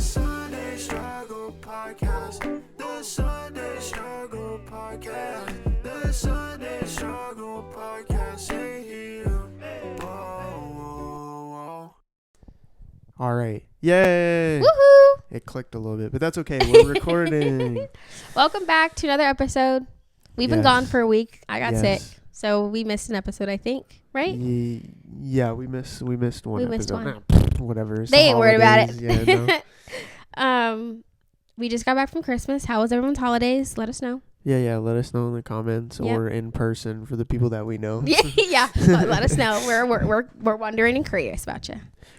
Sunday Struggle Podcast. The Sunday Struggle Podcast. The Sunday Struggle Podcast. Hey, here. Whoa. All right. Yay. Woohoo! It clicked a little bit, but that's okay. We're recording. Welcome back to another episode. We've been Yes. gone for a week. I got sick, Yes. so we missed an episode, I think, right? Yeah, we missed one We missed episode. one. Whatever. It's They the ain't worried about it. holidays. Yeah, no. We just got back from Christmas. How was everyone's holidays? Let us know. Yeah. Let us know in the comments Yep. or in person for the people that we know. Yeah. Let us know. We're wondering and curious about you.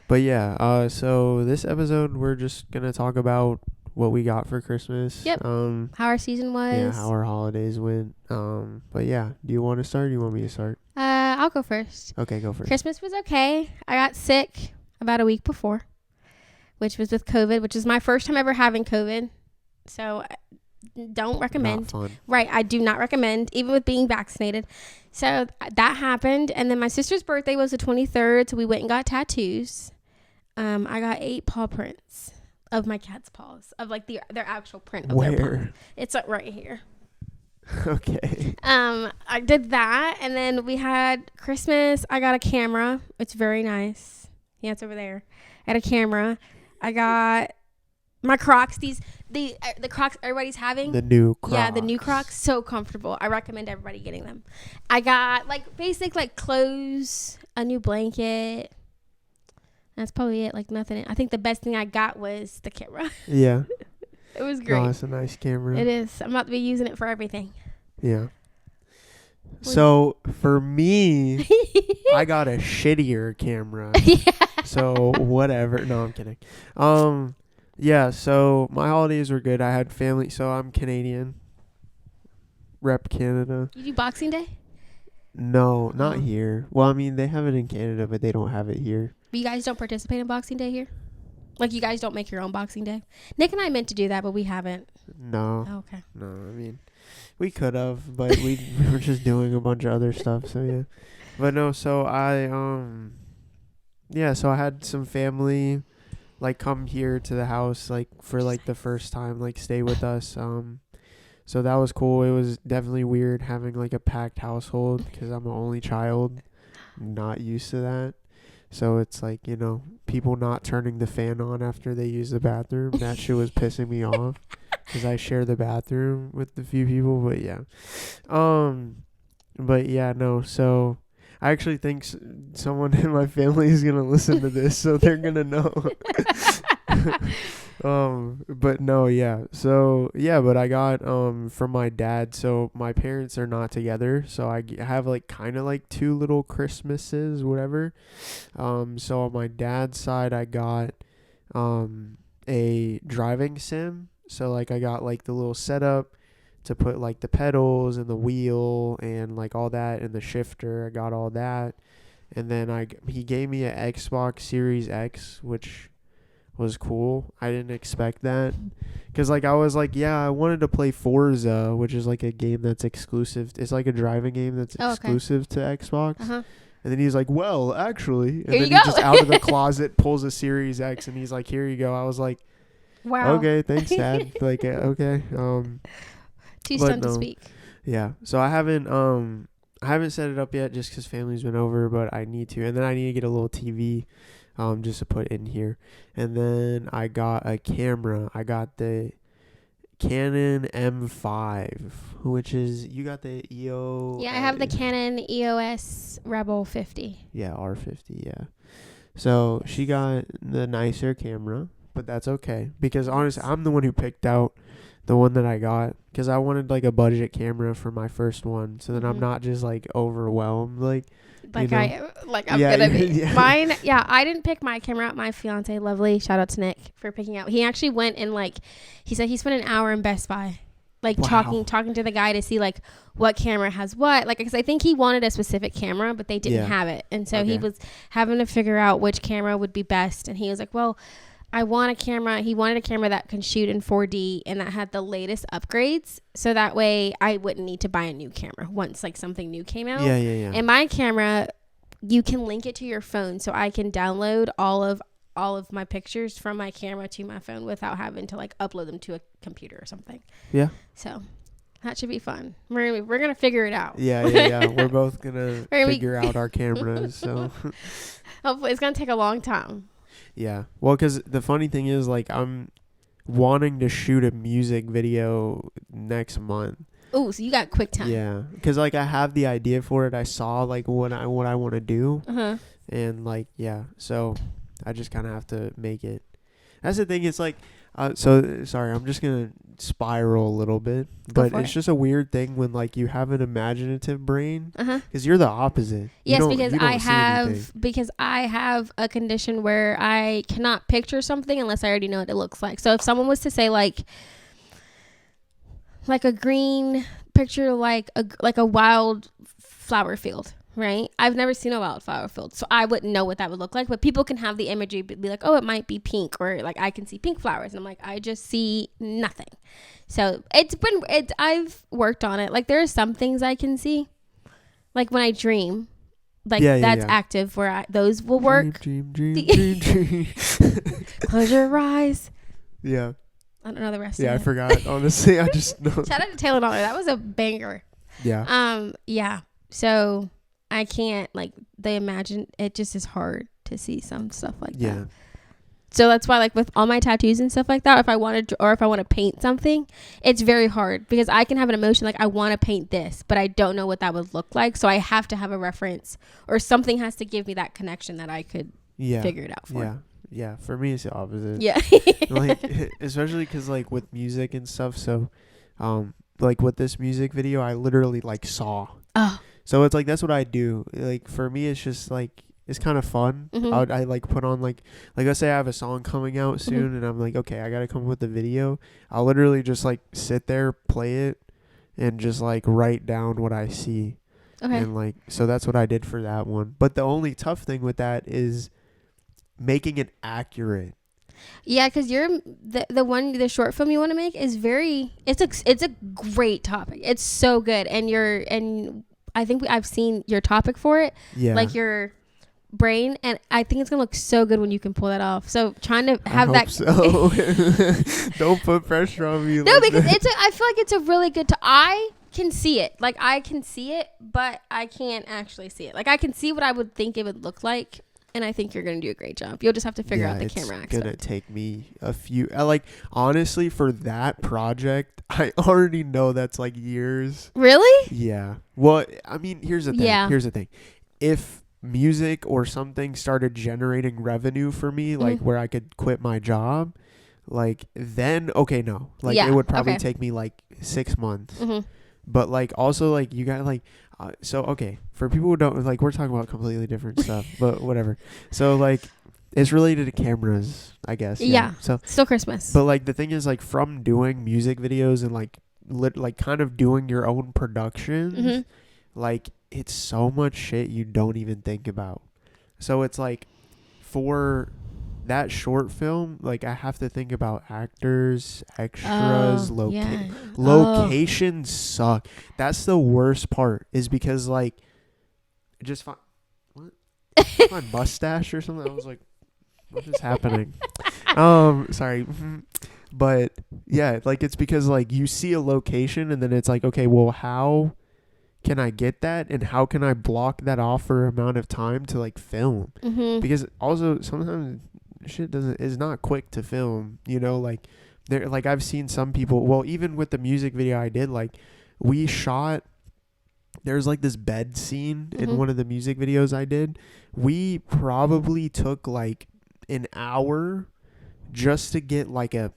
But yeah, so this episode we're just gonna talk about what we got for Christmas. Yep. How our season was. Yeah, how our holidays went. But yeah, do you want to start? Or do you want me to start? I'll go first. Okay, go first. Christmas was okay. I got sick about a week before, which was with COVID, which is my first time ever having COVID. So don't recommend. Not fun. Right. I do not recommend, even with being vaccinated. So that happened. And then my sister's birthday was the 23rd. So we went and got tattoos. I got 8 paw prints of my cat's paws, of like their actual print of their paw. Where? It's right here. Okay. I did that. And then we had Christmas. I got a camera. It's very nice. Yeah, it's over there. I had a camera. I got my Crocs. The Crocs everybody's having. The new Crocs. Yeah, the new Crocs, so comfortable. I recommend everybody getting them. I got like basic like clothes, a new blanket. That's probably it. Like nothing. I think the best thing I got was the camera. Yeah. It was great. No, it's a nice camera. It is. I'm about to be using it for everything. Yeah. So for me, I got a shittier camera. Yeah. So whatever. No, I'm kidding. Yeah, so my holidays were good. I had family, so I'm Canadian. Rep Canada. You do Boxing Day? No, not Oh. here. Well, I mean, they have it in Canada, but they don't have it here. But you guys don't participate in Boxing Day here? Like you guys don't make your own Boxing Day? Nick and I meant to do that, but we haven't. No. Oh, okay. No, I mean, we could have, but we were just doing a bunch of other stuff, so yeah. But no, so so I had some family like come here to the house like for like the first time, like stay with us. So that was cool. It was definitely weird having like a packed household because I'm an only child. Not used to that. So it's like, you know, people not turning the fan on after they use the bathroom. That shit was pissing me off because I share the bathroom with a few people. But yeah. But yeah, no. So I actually think someone in my family is going to listen to this. So they're going to know. But no, yeah. So yeah, but I got from my dad. So my parents are not together. So I have like kind of like 2 little Christmases, whatever. So on my dad's side, I got a driving sim. So like I got like the little setup to put like the pedals and the wheel and like all that and the shifter. I got all that, and then he gave me an Xbox Series X, which was cool. I didn't expect that because like I was like, yeah, I wanted to play Forza, which is like a game that's exclusive. It's like a driving game that's exclusive to Xbox. Uh-huh. And then he's like, well, actually, and Here then you he go. just out of the closet pulls a Series X and he's like, here you go. I was like, Wow. okay, thanks, Dad. Like, okay. Too but stunned to no. speak. Yeah. So I haven't set it up yet just because family's been over, but I need to. And then I need to get a little TV just to put in here. And then I got a camera. I got the Canon M5, which is, you got the EO. Yeah, I have the Canon EOS Rebel 50. Yeah, R50, yeah. So she got the nicer camera, but that's okay. Because honestly, I'm the one who picked out the one that I got because I wanted like a budget camera for my first one. So then I'm not just like overwhelmed. Like I'm Yeah, gonna be. yeah. Mine, yeah, I didn't pick my camera out. My fiance, lovely, shout out to Nick for picking out. He actually went and like, he said he spent an hour in Best Buy, like Wow. talking to the guy to see like what camera has what. Like, because I think he wanted a specific camera, but they didn't have it, and so he Okay. was having to figure out which camera would be best. And he was like, well, I want a camera. He wanted a camera that can shoot in 4D and that had the latest upgrades. So that way I wouldn't need to buy a new camera once like something new came out. Yeah. And my camera, you can link it to your phone. So I can download all of all of my pictures from my camera to my phone without having to like upload them to a computer or something. Yeah. So that should be fun. We're gonna figure it out. Yeah. We're both gonna figure out our cameras. So hopefully, it's gonna take a long time. Yeah. Well, because the funny thing is, like, I'm wanting to shoot a music video next month. Oh, so you got quick time. Yeah. Because, like, I have the idea for it. I saw, like, what I want to do. Uh-huh. And, like, yeah. So I just kind of have to make it. That's the thing. It's like, so, sorry, I'm just going to spiral a little bit. But it's just a weird thing when, like, you have an imaginative brain. Uh-huh. Because you're the opposite. Yes, because I have a condition where I cannot picture something unless I already know what it looks like. So if someone was to say, like a green picture, like a wild flower field, right? I've never seen a wildflower field, so I wouldn't know what that would look like. But people can have the imagery, be like, oh, it might be pink, or like I can see pink flowers, and I'm like, I just see nothing. So I've worked on it. Like there are some things I can see, like when I dream, like that's active where those will work. Dream. Close your eyes. Yeah. I don't know the rest of it. Yeah, I forgot. Honestly, I just know. Shout out to Taylor Dollar. That was a banger. Yeah. Yeah. So I can't it just is hard to see some stuff like that. So that's why, like with all my tattoos and stuff like that, if I want to paint something, it's very hard because I can have an emotion like I want to paint this, but I don't know what that would look like. So I have to have a reference or something has to give me that connection that I could figure it out for. Yeah, for me it's the opposite. Yeah. Like especially because like with music and stuff. So, like with this music video, I literally like saw. Oh. So it's like that's what I do. Like for me, it's just like it's kind of fun. Mm-hmm. I like put on like let's say I have a song coming out soon, and I'm like, okay, I gotta come up with the video. I'll literally just like sit there, play it, and just like write down what I see. Okay. And like so that's what I did for that one. But the only tough thing with that is making it accurate. Yeah, because the short film you want to make is it's a great topic. It's so good, and I think I've seen your topic for it. Yeah, like your brain, and I think it's gonna look so good when you can pull that off. So trying to have I hope so. Don't put pressure on me. No, because I feel like it's a really good. I can see it, like I can see it, but I can't actually see it. Like I can see what I would think it would look like. And I think you're going to do a great job. You'll just have to figure out the camera aspect. It's going to take me a few... honestly, for that project, I already know that's like years. Really? Yeah. Well, I mean, here's the thing. Yeah. Here's the thing. If music or something started generating revenue for me, like where I could quit my job, like then, okay, no. Like it would probably take me like 6 months. Mm-hmm. But like also like you got like... so okay, for people who don't like, we're talking about completely different stuff, but whatever. So like, it's related to cameras, I guess. Yeah. So still Christmas. But like the thing is, like from doing music videos and like like kind of doing your own productions, like it's so much shit you don't even think about. So it's like for that short film, like I have to think about actors, extras, locations suck. That's the worst part, is because like just what my mustache or something. I was like, what is happening? Sorry. But yeah, like it's because like you see a location and then it's like, okay, well, how can I get that, and how can I block that off for an amount of time to like film? Because also sometimes shit is not quick to film, you know, like there, like I've seen some people, well, even with the music video I did, like we shot, there's like this bed scene in one of the music videos I did. We probably took like an hour just to get like a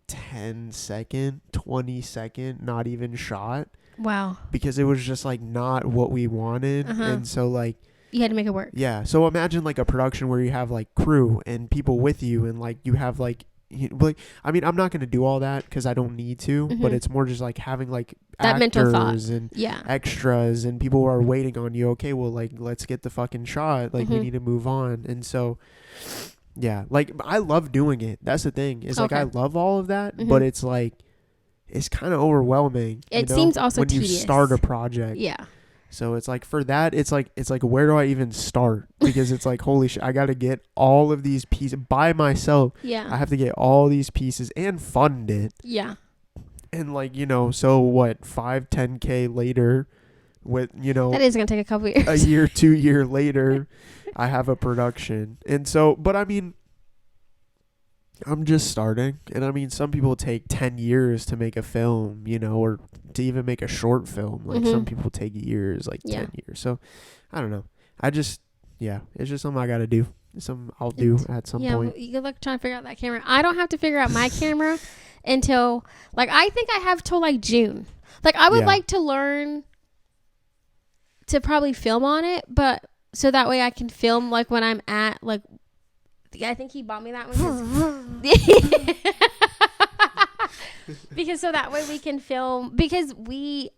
10-second, 20-second, not even shot. Wow. Because it was just like not what we wanted. And so like you had to make it work. Yeah. So imagine like a production where you have like crew and people with you, and like you have like, I mean, I'm not going to do all that because I don't need to, but it's more just like having like that mental thought and extras and people who are waiting on you. Okay, well, like let's get the fucking shot. Like we need to move on. And so, yeah, like I love doing it. That's the thing. It's like I love all of that, but it's like it's kind of overwhelming. It seems also when tedious. You start a project. Yeah. So it's like for that, it's like where do I even start? Because it's like holy shit, I got to get all of these pieces by myself. Yeah. I have to get all these pieces and fund it. Yeah. And like, so what, 5-10K later with, That is going to take a couple years. a year, 2 year later, I have a production. And so, but I mean, I'm just starting. And I mean, some people take 10 years to make a film, or to even make a short film. Like some people take years, like 10 years. So I don't know. it's just something I got to do. Something I'll do at some point. Yeah, good luck trying to figure out that camera. I don't have to figure out my camera until, like, I think I have till like June. Like, I would like to learn to probably film on it, but so that way I can film like when I'm at, like, I think he bought me that one because so that way we can film, because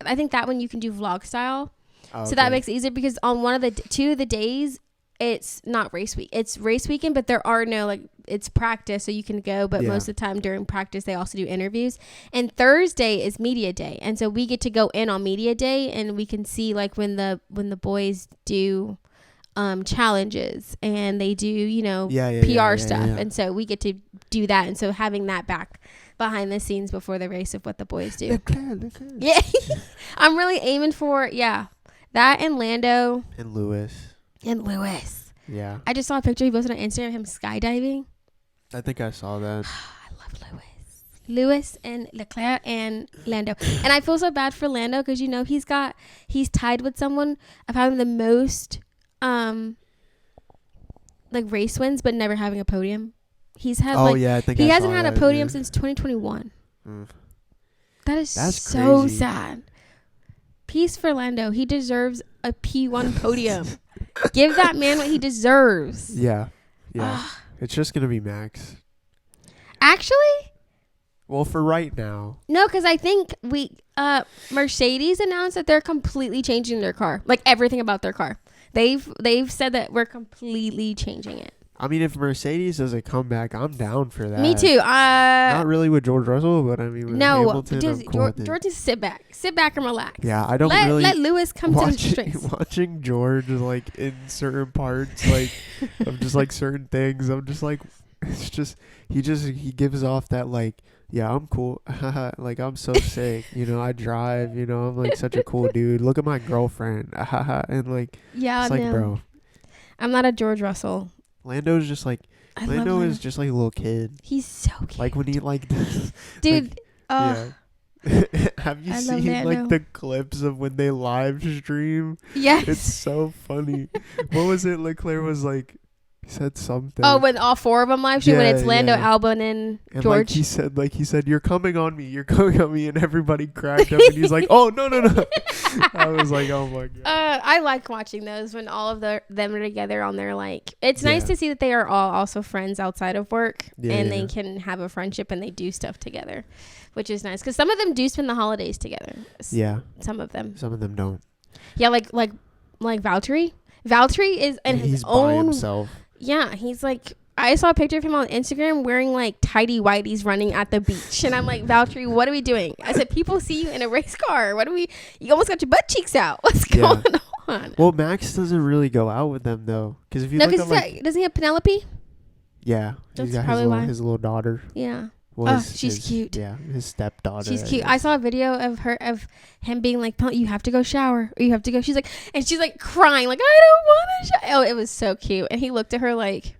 I think that one you can do vlog style. Okay. So that makes it easier, because on one of the 2 of the days, it's not race week. It's race weekend, but there are no, like, it's practice, so you can go. But most of the time during practice, they also do interviews. And Thursday is media day, and so we get to go in on media day, and we can see like when the boys do challenges, and they do PR stuff, and so we get to do that. And so having that back behind the scenes before the race of what the boys do. Yeah, I'm really aiming for that and Lando and Lewis. Yeah. I just saw a picture he posted on Instagram of him skydiving. I think I saw that. I love Lewis and Leclerc and Lando. And I feel so bad for Lando, because he's tied with someone of having the most like race wins but never having a podium. He's had I think he hasn't had a podium since 2021. That's so crazy. Sad. Peace for Lando. He deserves a P1 podium. Give that man what he deserves. Yeah. It's just gonna be Max. Actually, well, for right now. No, because I think Mercedes announced that they're completely changing their car, like everything about their car. They've said that we're completely changing it. I mean, if Mercedes does a comeback, I'm down for that. Me too. Not really with George Russell, but I mean with Hamilton, I'm cool George needs to sit back and relax. Yeah, I don't let Lewis come to his strengths. Watching George like in certain parts, like of just like certain things, I'm just like, it's just he gives off that like, yeah, I'm cool. Like, I'm so sick. I drive. I'm like such a cool dude. Look at my girlfriend. And like, it's like, bro, I'm not a George Russell. Lando's just like, Lando is just like a little kid. He's so cute. Like when he like, dude. Yeah. Have you seen like the clips of when they live stream? Yes. It's so funny. What was it? Leclerc was like, he said something. Oh, when all 4 of them live stream, when it's Lando, Albon, and George. Like he said, you're coming on me, and everybody cracked up, and he's like, oh no. I was like, oh my god. I like watching those when all of them are together on their like. It's nice to see that they are all also friends outside of work, and they can have a friendship and they do stuff together, which is nice, because some of them do spend the holidays together. Yeah. Some of them don't. Yeah, like Valtteri. Valtteri is in his own. By himself. Yeah, he's like, I saw a picture of him on Instagram wearing like tidy whities running at the beach, and I'm like, Valtteri, what are we doing? I said, people see you in a race car. You almost got your butt cheeks out. What's going on? Well, Max doesn't really go out with them though, because if you look at doesn't he have Penelope? Yeah, that's probably his little daughter. Yeah. She's cute. Yeah, his stepdaughter. She's cute. I saw a video of him being like, you have to go shower, or you have to go. She's like crying, like, I don't want to shower. Oh, it was so cute. And he looked at her like,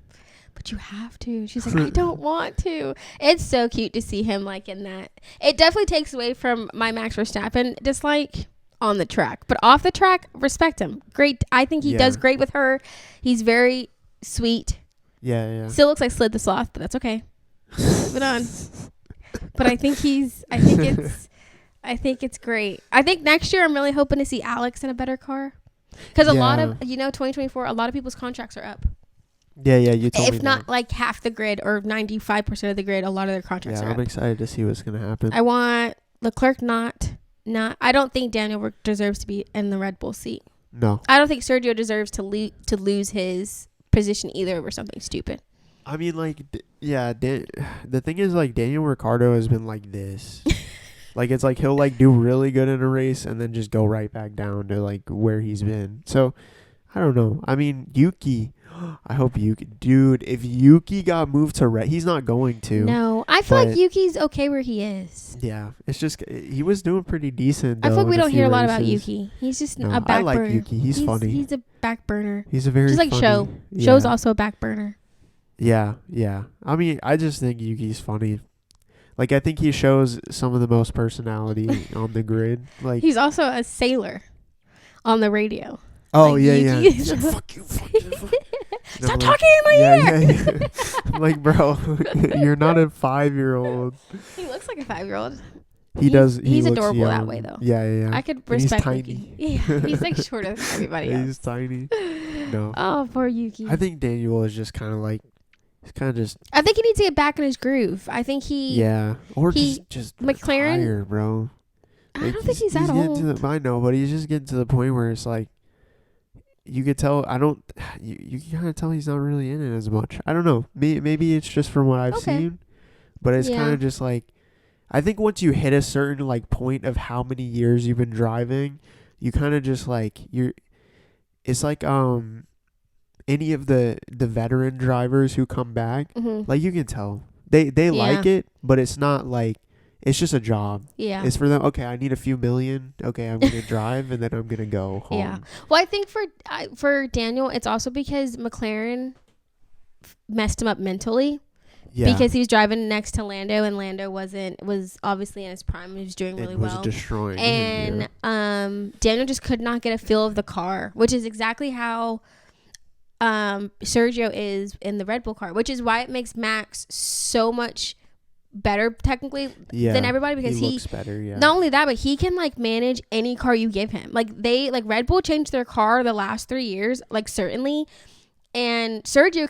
but you have to. She's like, I don't want to. It's so cute to see him like in that. It definitely takes away from my Max Verstappen dislike on the track, but off the track, respect him. Great. I think he does great with her. He's very sweet. Yeah. Still looks like Slid the Sloth, but that's okay. Moving on. But I think it's great. I think next year I'm really hoping to see Alex in a better car, because a lot of 2024, a lot of people's contracts are up. Yeah, you told me. If not like half the grid or 95% of the grid, a lot of their contracts are up. I'm excited to see what's gonna happen. I want Leclerc not. I don't think Daniel deserves to be in the Red Bull seat. No. I don't think Sergio deserves to lose his position either over something stupid. I mean, like, the thing is, like, Daniel Ricciardo has been like this. Like it's like he'll like do really good in a race and then just go right back down to like where he's been. So I don't know. I mean, Yuki. I hope Yuki, dude. If Yuki got moved to Red, he's not going to. No, I feel like but- Yuki's okay where he is. Yeah, it's just he was doing pretty decent. I feel though, like we in don't few hear a lot about races. Yuki. He's just No, a back I like burner. Yuki. He's funny. He's a back burner. He's a very Just like funny. Show. Yeah. Show's also a back burner. Yeah, yeah. I mean, I just think Yuki's funny. Like, I think he shows some of the most personality on the grid. Like, He's also a sailor on the radio. oh like yeah, Yuki yeah. is- He's like, fuck you, fuck you, fuck you. And Stop I'm like, talking in my ear. yeah, yeah. I'm like, bro, you're not a 5-year-old. He looks like a 5-year-old. He does. He He's looks adorable that young. way, though. Yeah, yeah, yeah. I could And he's respect tiny. Yuki. Yeah, he's like shorter than everybody Yeah, else. he's tiny. No. Oh, poor Yuki. I think Daniel is just kind of like, he's kind of just, I think he needs to get back in his groove. I think yeah. Or he- just McLaren- retire, bro. I Like, don't think he's that getting old. to the, I know, but he's just getting to the point where it's like, you could tell. You can kind of tell he's not really in it as much. I don't know. Maybe it's just from what I've Okay. seen, but it's Yeah. kind of just like, I think once you hit a certain like point of how many years you've been driving, you kind of just like it's like any of the veteran drivers who come back, Mhm. like you can tell they like it, but it's not like. It's just a job. Yeah. It's for them. Okay, I need a few million. Okay, I'm gonna drive and then I'm gonna go home. Yeah. Well, I think for Daniel, it's also because McLaren messed him up mentally Yeah. because he was driving next to Lando, and Lando was obviously in his prime. He was doing really it was well. destroying him, And yeah. Daniel just could not get a feel of the car, which is exactly how Sergio is in the Red Bull car, which is why it makes Max so much better technically Yeah, than everybody, because he looks better. Yeah. not only that, but he can like manage any car you give him. Like Red Bull changed their car the last 3 years, like certainly, and Sergio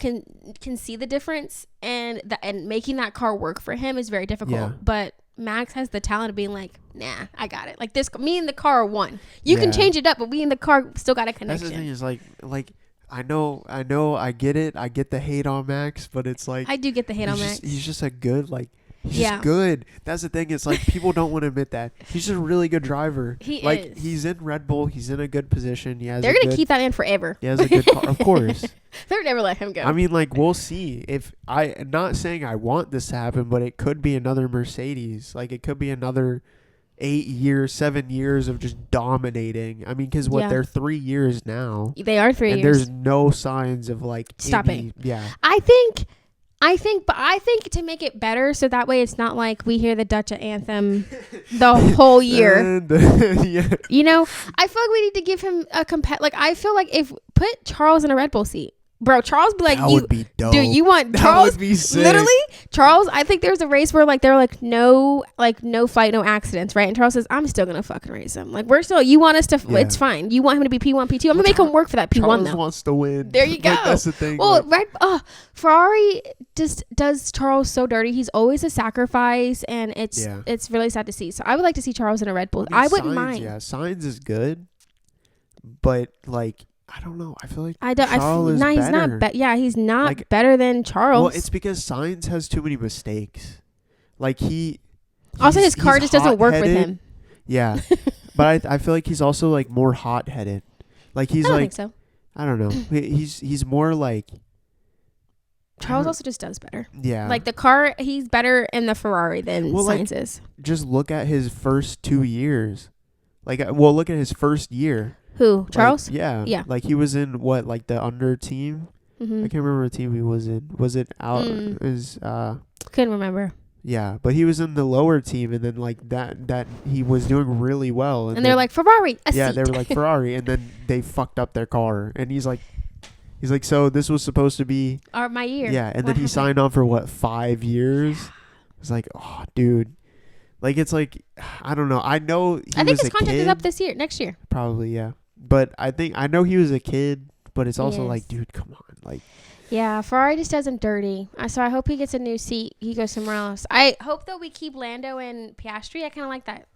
can see the difference, and making that car work for him is very difficult. Yeah. But Max has the talent of being like, nah, I got it. Like this, me and the car are one. You can Yeah. change it up, but we and the car still got a That's connection. the thing is like I know, I get it. I get the hate on Max, but it's like I do get the hate on Max. He's just a good He's Yeah. just good. That's the thing. It's like people don't want to admit that. He's just a really good driver. He like is. he's in Red Bull. He's in a good position. He has They're a gonna good, keep that man forever. He has a good car, of course. They're never let him go. I mean, like we'll see. If I'm not saying I want this to happen, but it could be another Mercedes. Like it could be another 8 years, 7 years of just dominating. I mean, because Yeah. they're 3 years now, they are 3 and years. there's no signs of like Stopping. Yeah, I think to make it better, so that way it's not like we hear the Dutch anthem the whole year. And, yeah. You know, I feel like we need to give him a like I feel like if put Charles in a Red Bull seat, bro, Charles be like, That you would be dope. dude, you want That Charles? would be sick. Literally, Charles. I think there was a race where like they were like no fight, no accidents, right? And Charles says, I'm still gonna fucking race him. Like we're still. You want us to? Yeah. It's fine. You want him to be P1, P2. I'm gonna make him work for that P1 Charles though. wants to win. There you go. Like, that's the thing. Well, like, Ferrari just does Charles so dirty. He's always a sacrifice, and it's really sad to see. So I would like to see Charles in a Red Bull. I wouldn't Sainz, mind. Yeah, Sainz is good, but like I don't know. I feel like I don't. Charles is he's better. not. Yeah, he's not Like- better than Charles. Well, it's because Sainz has too many mistakes. Like also, his car he's just doesn't work with hot-headed. him. Yeah, but I feel like he's also like more hot headed. Like he's I don't like think so. I don't know. He's more like Charles also just does better. yeah. Like the car, he's better in the Ferrari than Well, like- Sainz is. just look at his first 2 years. Like well, look at his first year. Who? Like, Charles? yeah. Yeah. Like he was in what, like the under team? Mm-hmm. I can't remember what team he was in. Was it out? Mm. Couldn't remember. Yeah, but he was in the lower team, and then like that he was doing really well. And they're then- like, Ferrari, a yeah, seat. they were like Ferrari, and then they fucked up their car, and he's like, so this was supposed to be Or my year. yeah, and What then he happened? signed on for what 5 years. It's like, oh, dude, like it's like I don't know. I know he I think was his a contract kid, is up next year. probably yeah, but I know he was a kid, but it's also like, Yes. dude, come on, like. Yeah, Ferrari just does him dirty. So I hope he gets a new seat. He goes somewhere else. I hope, though, we keep Lando and Piastri. I kind of like that.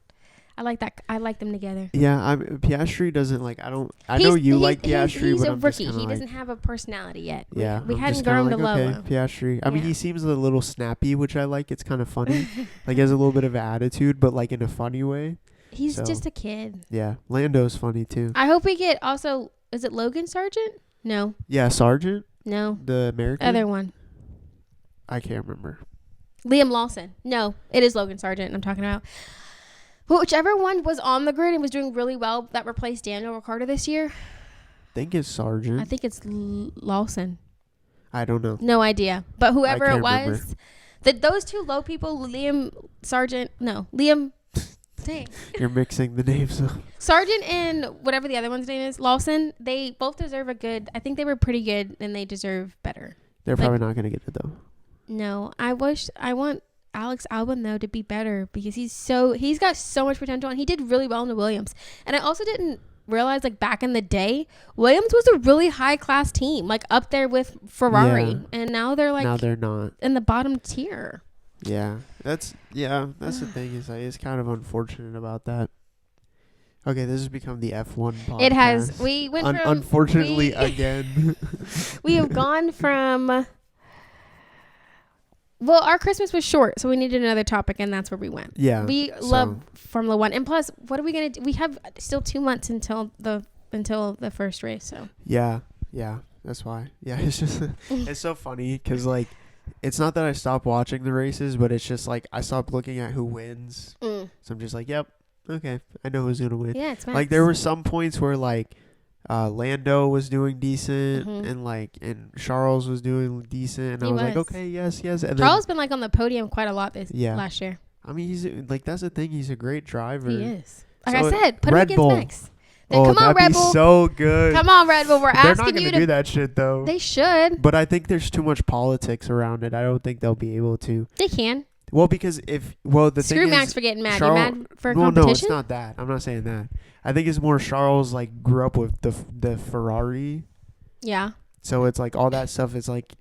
I like that. I like them together. Yeah, Piastri doesn't like. I know you like Piastri, he's but a I'm rookie. just He like, doesn't have a personality yet. yeah, we I'm hadn't just kinda grown to love okay, him. Piastri. I mean, Yeah. he seems a little snappy, which I like. It's kind of funny. Like, he has a little bit of attitude, but like in a funny way. He's So- just a kid. Yeah, Lando's funny too. I hope we get also. Is it Logan Sargent? No, Yeah, Sargent, no, the American. other one. I can't remember. Liam Lawson. No, it is Logan Sargent I'm talking about. But whichever one was on the grid and was doing really well that replaced Daniel Ricciardo this year, I think it's Sargent. I think it's Lawson. I don't know. No idea. But whoever it can't was, those two low people, Liam dang. You're mixing the names up. Sargent and whatever the other one's name is, Lawson, they both deserve a good, I think they were pretty good and they deserve better. They're probably not gonna get it though. No, I want Alex Albon though to be better because he's got so much potential and he did really well in the Williams. And I also didn't realize like back in the day, Williams was a really high class team, like up there with Ferrari. Yeah. And now they're like Now they're not. in the bottom tier. Yeah, that's the thing is like, it's kind of unfortunate about that. Okay, this has become the F1 podcast. It has. We went from unfortunately again. we have gone from. Well, our Christmas was short, so we needed another topic, and that's where we went. Yeah, We love Formula One, and plus, what are we gonna do? We have still 2 months until the first race. So Yeah, that's why. Yeah, it's just it's so funny because like it's not that I stopped watching the races, but it's just like I stopped looking at who wins. So I'm just like, yep, okay, I know who's gonna win. yeah, it's Max. Like there were some points where like Lando was doing decent and Charles was doing decent, and I was like, okay, yes, and Charles been like on the podium quite a lot Yeah. last year. I mean, he's like that's the thing. He's a great driver. He is. Like So I said, put Red him against Bull. Max. Then come on, that'd Red be Bull. so good. Come on, Red Bull. We're They're not asking gonna you do to. that shit though. They should. But I think there's too much politics around it. I don't think they'll be able to. They can. Well, because the Screw thing Max is, for getting mad. Charles, You mad for a no, competition? it's not that. I'm not saying that. I think it's more Charles like grew up with the Ferrari, Yeah. so it's like all that stuff is like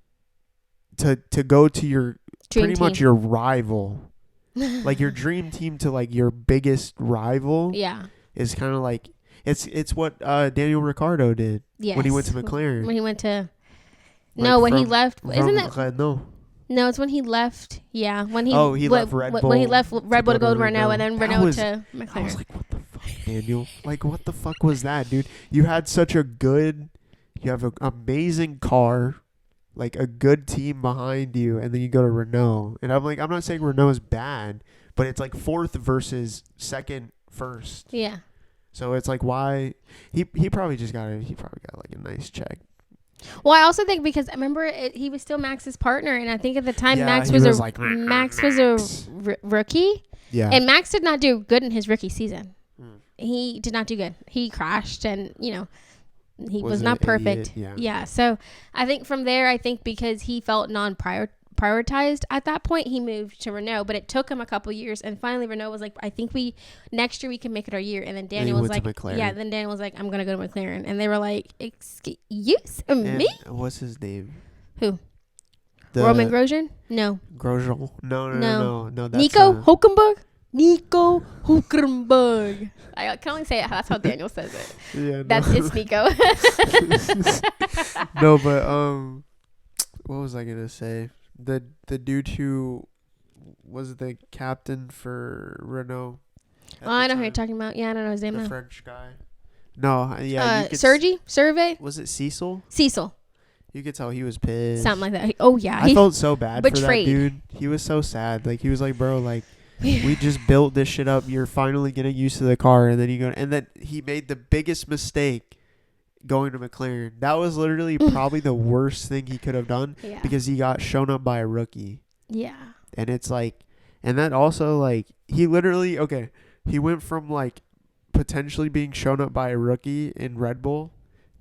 to go to your Dream pretty team. much your rival, like your dream team to like your biggest rival Yeah. is kind of like it's what Daniel Ricciardo did Yes. when he went to McLaren. When he went to. Like No, when he from- left. Isn't it? Renault. No, it's when he left. Yeah, when he. He left Red Bull When he left Red Bull to go to Renault. Renault, and then That Renault was- to I was McLaren. like, what the fuck, Daniel? Like, what the fuck was that, dude? You had you have an amazing car, like a good team behind you, and then you go to Renault. And I'm like, I'm not saying Renault is bad, but it's like fourth versus second, first. Yeah. So it's like, why? He probably got like a nice check. Well, I also think because I remember he was still Max's partner, and I think at the time Yeah, Max he was was a like, Max was a rookie, Yeah. and Max did not do good in his rookie season. Mm. He did not do good. He crashed, and he Was was an not perfect. idiot, yeah. So I think from there, because he felt prioritized at that point, he moved to Renault, but it took him a couple years, and finally Renault was like, I think next year we can make it our year. And then Daniel was went like, to McLaren. yeah, then Daniel was like, I'm gonna go to McLaren, and they were like, excuse And me, what's his name? who? The Roman Grosjean? No. Grosjean. No. That's Nico Hulkenberg? Nico Hulkenberg. I can only say it. That's how Daniel says it. Yeah, It's Nico. No, but what was I gonna say? The dude who was the captain for Renault. at I the know who you're time. talking about. Yeah, I don't know his name The now. French guy. No, yeah. You could Sergi? Survey? Was it Cecil? Cecil. You could tell he was pissed. Something like that. Oh, yeah. I felt so bad for that betrayed. dude. He was so sad. Like he was like, bro, like we just built this shit up. You're finally getting used to the car, and then then he made the biggest mistake going to McLaren. That was literally probably the worst thing he could have done Yeah. because he got shown up by a rookie. Yeah. And it's like, and that also like he literally he went from like potentially being shown up by a rookie in Red Bull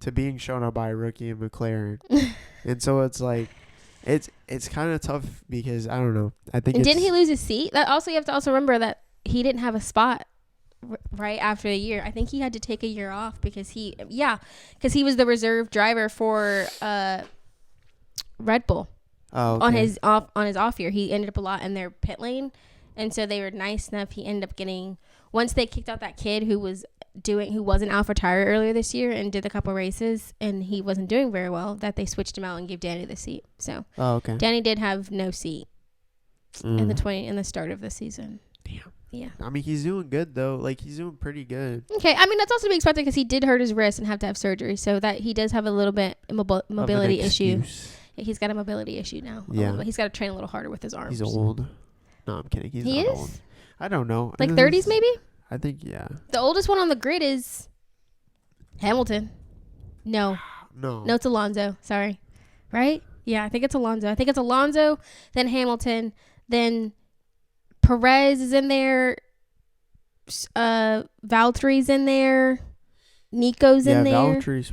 to being shown up by a rookie in McLaren. And so it's like it's kind of tough because I don't know. I think And didn't he lose his seat? That also, you have to also remember that he didn't have a spot right after a year. I think he had to take a year off because he was the reserve driver for Red Bull on his off year. He ended up a lot in their pit lane, and so they were nice enough. He ended up getting once they kicked out that kid who was an AlphaTauri earlier this year and did a couple races and he wasn't doing very well, that they switched him out and gave Danny the seat. So okay. Danny did have no seat in the start of the season. Damn. Yeah. I mean, he's doing good though. Like he's doing pretty good. Okay. I mean, that's also to be expected because he did hurt his wrist and have to have surgery, so that he does have a little bit mobility issue. Yeah, he's got a mobility issue now. Yeah. He's got to train a little harder with his arms. He's old. No, I'm kidding. He's not old. I don't know. Like 30s maybe? I think, yeah. The oldest one on the grid is Hamilton. No, it's Alonso. Sorry. Right? Yeah, I think it's Alonso. Then Hamilton. Then Perez is in there. Valtteri's in there. Nico's in there. Yeah, Valtteri's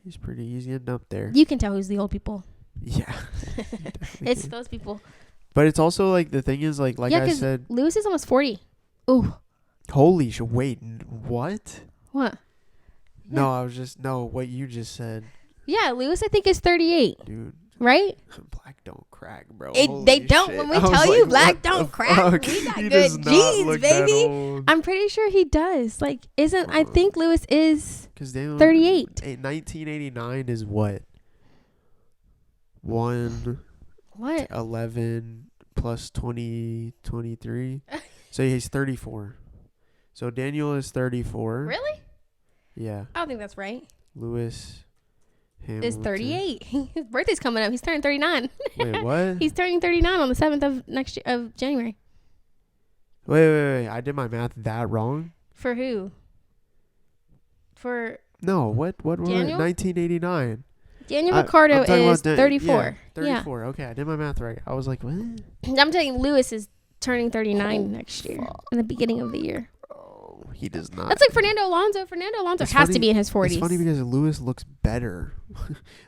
he's getting up there. You can tell who's the old people. Yeah. It's those people. But it's also like the thing is like I said, Lewis is almost 40. Ooh. Holy shit! Wait, what? What? No, I was just what you just said. Yeah, Lewis I think is 38. Dude. Right? Black don't crack, bro. They don't. Shit. When we tell you black don't crack, fuck? we got He good genes, baby. I'm I'm pretty sure he does. Like, I think Lewis is 38. 1989 is what? 11 plus 20, 23. So he's 34. So Daniel is 34. Really? Yeah. I don't think that's right. Lewis Hamilton is 38. His birthday's coming up. He's turning 39. Wait, what? He's turning 39 on the 7th of January. Wait. I did my math that wrong. For who? No, what Daniel? 1989. Daniel Ricciardo is 34. Yeah, 34. Yeah. Okay, I did my math right. I was like, what? I'm telling you, Lewis is turning 39 next year, in the beginning of the year. Oh, he does not. That's like Fernando Alonso. Fernando Alonso has to be in his 40s. It's funny because Lewis looks better.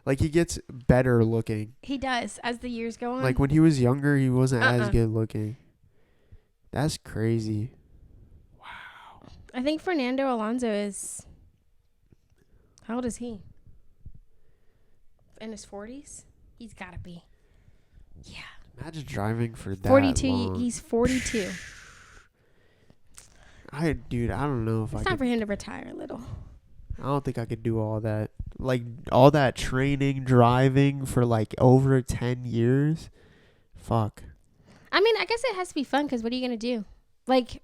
Like, he gets better looking. He does, as the years go on. Like, when he was younger, he wasn't as good looking. That's crazy. Wow. I think Fernando Alonso is... How old is he? In his 40s? He's got to be. Yeah. Imagine driving for that 42. long. He's 42. I don't know if it's time for him to retire a little. I don't think I could do all that. Like, all that training, driving for, like, over 10 years. Fuck. I mean, I guess it has to be fun because what are you going to do? Like...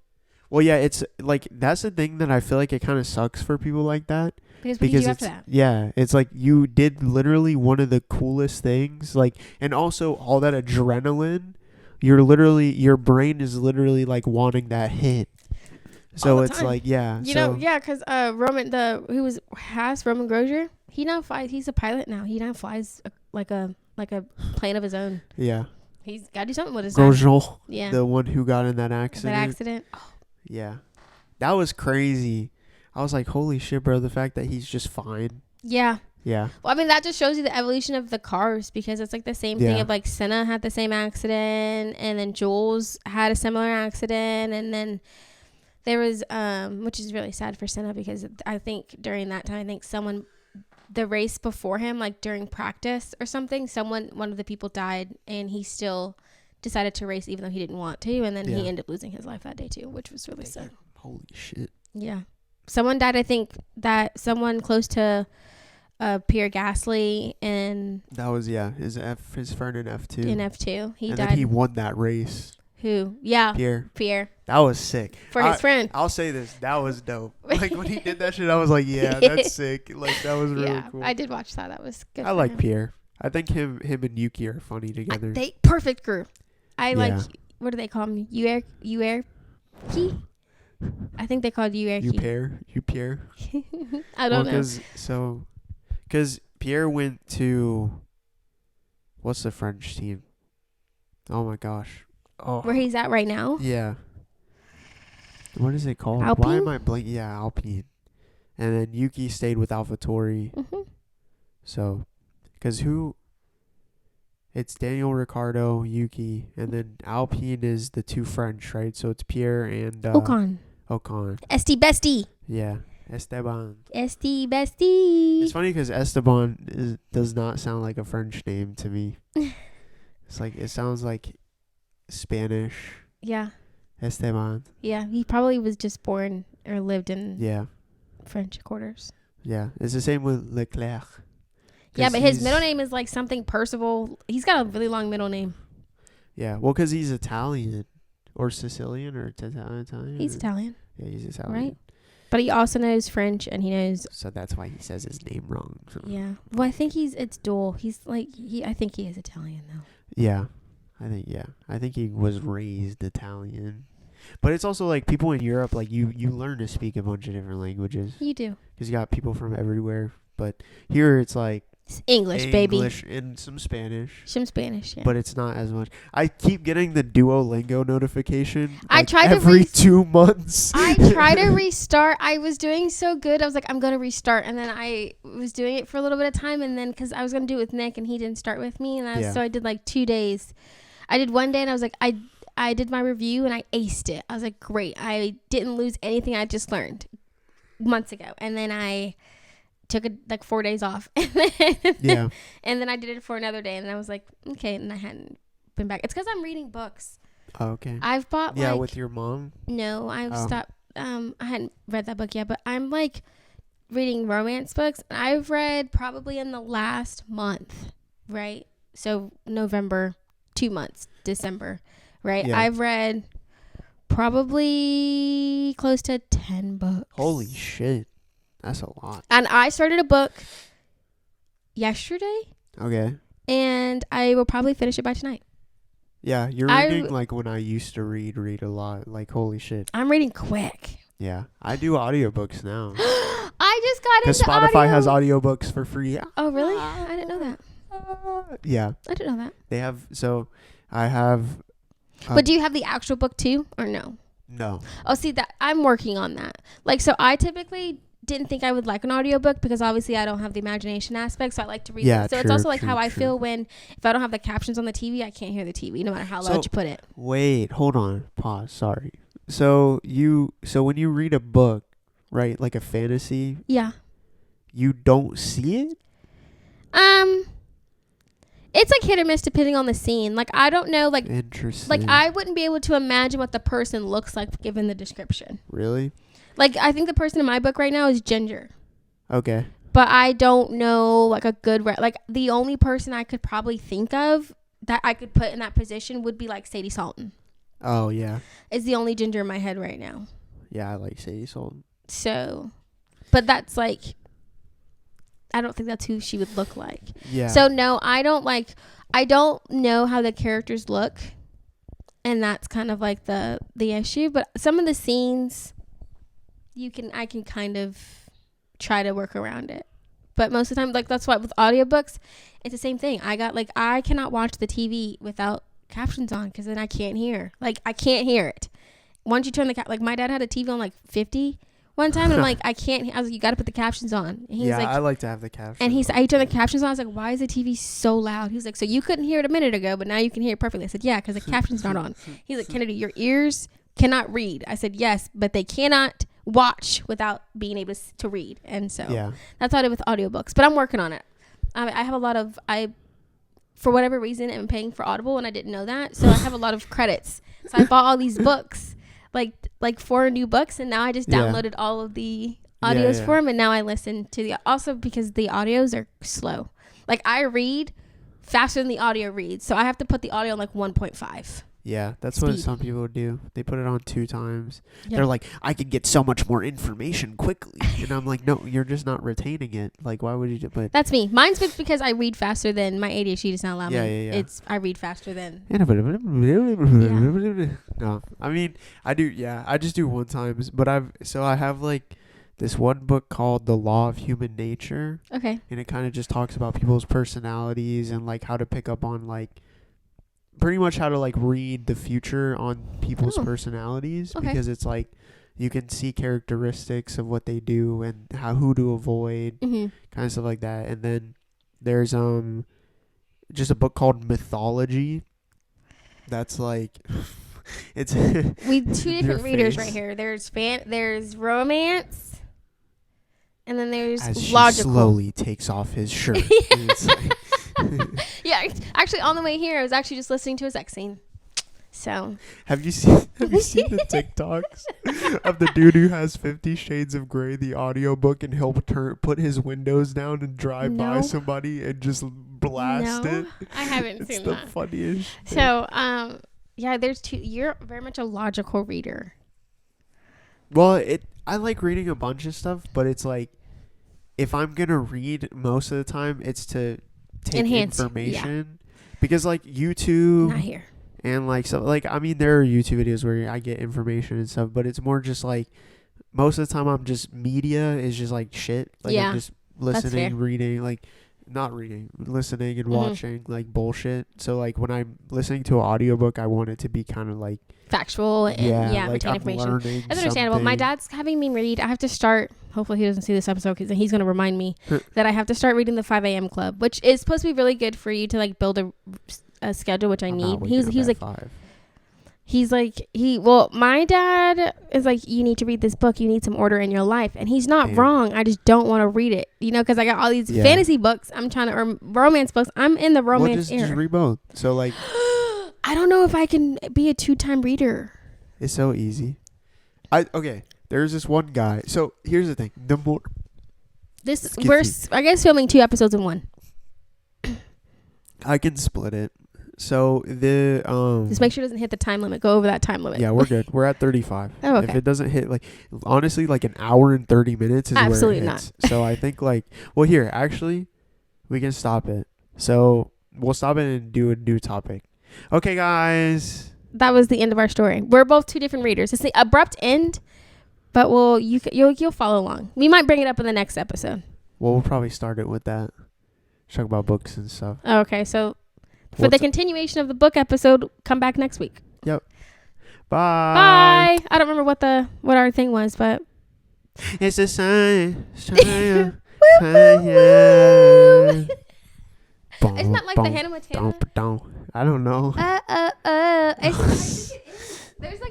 Well, yeah, it's, like, that's the thing that I feel like it kind of sucks for people like that. Because what did you do after that? Yeah, it's like you did literally one of the coolest things. Like, and also all that adrenaline, your brain is literally, like, wanting that hit. So it's time. Like, yeah. Because Roman Grosjean, he now flies. He's a pilot now. He now flies like a plane of his own. Yeah. He's got to do something with his Grosjean, yeah. The one who got in that accident. Oh. Yeah. That was crazy. I was like, holy shit, bro. The fact that he's just fine. Yeah. Yeah. Well, I mean, that just shows you the evolution of the cars because it's like the same thing of like Senna had the same accident and then Jules had a similar accident and then there was, which is really sad for Senna because I think during that time, the race before him, like during practice or something, one of the people died and he still decided to race even though he didn't want to. And then he ended up losing his life that day too, which was really sad. Holy shit. Yeah. Someone died, I think, someone close to Pierre Gasly and... That was, his friend in F2. In F2. He died. And then he won that race. Who? Yeah. Pierre. That was sick. For his friend. I'll say this. That was dope. Like, when he did that shit, I was like, yeah, that's sick. Like, that was really cool. I did watch that. That was good. I like Pierre. I think him and Yuki are funny together. Perfect group. I like... What do they call him? Yuerki? I think they called Yuerki. You Pierre. I don't know. Because Pierre went to... What's the French team? Oh, my gosh. Oh. Where he's at right now? Yeah. What is it called? Alpine? Why am I blanking? Yeah, Alpine. And then Yuki stayed with AlphaTauri. Mm-hmm. So, because it's Daniel Ricciardo, Yuki, and then Alpine is the two French, right? So it's Pierre and... Ocon. Esti Bestie. Yeah. Esteban. Esti Bestie. It's funny because Esteban does not sound like a French name to me. It's like, it sounds like Spanish. Yeah. Esteban. Yeah, he probably was just born or lived in Yeah. French quarters. Yeah. It's the same with Leclerc. Yeah, 'Cause but his he's- middle name is like something Percival. He's got a really long middle name. Yeah. Well, because he's Italian or Sicilian or Italian. He's Italian, Yeah, he's Italian. right? But he also knows French and he knows. So that's why he says his name wrong. So. Yeah. Well, I think it's dual. He's like I think he is Italian though. Yeah. I think he was raised Italian. But it's also like people in Europe, like you learn to speak a bunch of different languages. You do. Because you got people from everywhere. But here it's like It's English, baby. English and some Spanish. Some Spanish, yeah. But it's not as much. I keep getting the Duolingo notification. I like, tried to every 2 months. I tried to restart. I was doing so good. I was like, I'm going to restart. And then I was doing it for a little bit of time. And then because I was going to do it with Nick and he didn't start with me. And so I did like 2 days. I did one day and I was like, I did my review and I aced it. I was like, great. I didn't lose anything I just learned months ago. And then I took like 4 days off. Yeah. And then I did it for another day. And then I was like, okay. And I hadn't been back. It's because I'm reading books. Oh, okay. I've bought Yeah, with your mom? No, I've stopped. I hadn't read that book yet, but I'm like reading romance books. I've read probably in the last month, right? So November, 2 months, December, right? Yeah. I've read probably close to 10 books. Holy shit. That's a lot. And I started a book yesterday, Okay. and I will probably finish it by tonight. Yeah, you're reading like when I used to read a lot. Like, holy shit. I'm reading quick. Yeah. I do audiobooks now. I just got Because into Spotify audio. has audiobooks for free. Oh, really? I didn't know that. Yeah. I didn't know that. They have, so I have. But do you have the actual book too, or no? No. Oh, see, that I'm working on that. Like, so I typically didn't think I would like an audiobook because obviously I don't have the imagination aspect, so I like to read Yeah, it. So it's true, also like true, how I true. feel when if I don't have the captions on the TV, I can't hear the TV no matter how loud So- you put it. Wait, hold on. Pause. Sorry. So when you read a book, right, like a fantasy, Yeah. you don't see it? It's like hit or miss depending on the scene. Like, I don't know, like Interesting. I wouldn't be able to imagine what the person looks like given the description. Really? Like, I think the person in my book right now is Ginger. Okay. But I don't know, like, a good... like, the only person I could probably think of that I could put in that position would be, like, Sadie Salton. Oh, yeah. Is the only Ginger in my head right now. Yeah, I like Sadie Salton. So... But that's, like... I don't think that's who she would look like. Yeah. So, no, I don't know how the characters look. And that's kind of, like, the issue. But some of the scenes... I can kind of try to work around it. But most of the time, like, that's why with audiobooks, it's the same thing. I cannot watch the TV without captions on because then I can't hear. Like, I can't hear it. Once you turn like, my dad had a TV on, like, 50 one time, and I'm like, I can't. I was like, you got to put the captions on. And he's yeah, like, I like to have the captions. and he turned the captions on. I was like, why is the TV so loud? He was like, so you couldn't hear it a minute ago, but now you can hear it perfectly. I said, yeah, because the caption's not on. He's like, Kennedy, your ears cannot read. I said, yes, but they cannot watch without being able to read. And so Yeah. that's how I did with audiobooks, but I'm working on it. I have a lot of, for whatever reason, am paying for Audible and I didn't know that. So I have a lot of credits. So I bought all these books, like 4 new books. And now I just downloaded all of the audios for them. And now I listen to also because the audios are slow. Like, I read faster than the audio reads. So I have to put the audio on like 1.5. Yeah, that's what Speed. some people do. They put it on 2 times. Yeah. They're like, I can get so much more information quickly. And I'm like, no, you're just not retaining it. Like, why would you do it? That's me. Mine's because I read faster than my ADHD does not allow me. Yeah. I read faster than. No, I mean, I do. Yeah, I just do 1 times. But I have like this one book called The Law of Human Nature. Okay. And it kind of just talks about people's personalities and like how to pick up on like pretty much how to like read the future on people's personalities. Okay. Because it's like you can see characteristics of what they do and who to avoid, Mm-hmm. kind of stuff like that. And then there's just a book called Mythology. That's like it's We 2 your different readers face. right here. There's romance, and then there's as she logical. slowly takes off his shirt. And it's like- Yeah, actually, on the way here, I was actually just listening to a sex scene. So Have you seen the TikToks of the dude who has 50 Shades of Grey, the audiobook, and he'll put his windows down and drive by No. somebody and just blast No, it? I haven't It's seen the that. funniest shit. So yeah, there's two. You're very much a logical reader. Well, I like reading a bunch of stuff, but it's like if I'm gonna read most of the time, it's to take Enhance, information because like YouTube Not here. and like so like I mean there are YouTube videos where I get information and stuff, but it's more just like most of the time I'm just media is just like shit. Like Yeah, I'm just fair. listening, reading, like not reading, listening and Mhm. watching like bullshit. So like when I'm listening to an audiobook, I want it to be kind of like Factual and like retain I'm information. learning. That's understandable. My something. dad's having me read. I have to start. Hopefully, he doesn't see this episode because he's going to remind me that I have to start reading the 5 a.m. Club, which is supposed to be really good for you to like build a schedule, which I I'm need. not waking He's up like at 5. well, my dad is like, you need to read this book. You need some order in your life, and he's not Damn. wrong. I just don't want to read it, because I got all these Yeah. fantasy books. I'm trying to or romance books. I'm in the Well, romance just era. read both. So like I don't know if I can be a 2-time reader. it's so easy. There's this one guy. So here's the thing. The more I guess filming 2 episodes in one. I can split it. So the Just make sure it doesn't hit the time limit. Go over that time limit. yeah, we're good. We're at 35. Oh, okay. If it doesn't hit like honestly like an hour and 30 minutes is Absolutely where it hits. So I think like here actually we can stop it. So we'll stop it and do a new topic. Okay, guys. That was the end of our story. We're both 2 different readers. It's the abrupt end, but you'll follow along. We might bring it up in the next episode. Well, we'll probably start it with that. Talk about books and stuff. Okay, so for Well, the continuation of the book episode, come back next week. Bye. Bye. I don't remember what our thing was, but It's a sign. Isn't that like the Hannah Montana? I don't know.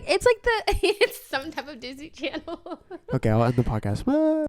It's like it's some type of Disney Channel. Okay, I'll end the podcast. Bye.